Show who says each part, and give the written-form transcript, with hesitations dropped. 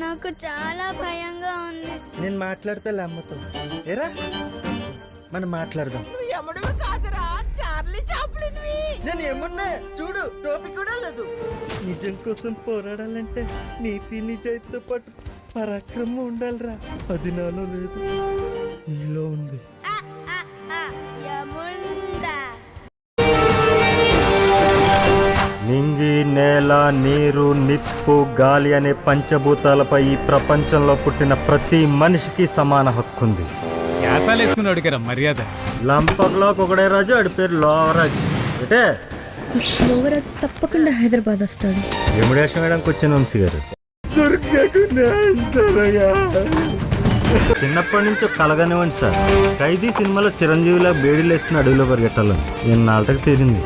Speaker 1: నాకు చాలా భయంగా ఉంది.
Speaker 2: నేను మాట్లాడతా అమ్మతో. ఏరా మనం మాట్లాడదాం. నేను ఏమున్నా చూడు, టోపీ కూడా లేదు. నిజం కోసం పోరాడాలంటే నీతి నిజాయితీతో పాటు పరాక్రమం ఉండాలిరా. అది నాలో లేదు, నీలో ఉంది. నింగి, నేల, నీరు, నిప్పు, గాలి అనే పంచభూతాలపై ఈ ప్రపంచంలో పుట్టిన ప్రతి మనిషికి సమాన హక్కు ఉంది.
Speaker 3: వేసుకున్నాడు కదా మర్యాద.
Speaker 2: లంపకలో ఒకడే రాజు, ఆడి పేరు లోవరాజు. అంటే
Speaker 1: లోవరాజు తప్పకుండా హైదరాబాద్ వస్తాడు.
Speaker 2: రెమ్యుడేషన్ వేయడానికి వచ్చిన వంశీ గారు. చిన్నప్పటి నుంచి కలగానివ్వండి సార్. ఖైదీ సినిమాలో చిరంజీవిలా బేడీలు వేసుకుని అడవిలో పరిగెట్టాలని నేను నాటకు తీరింది.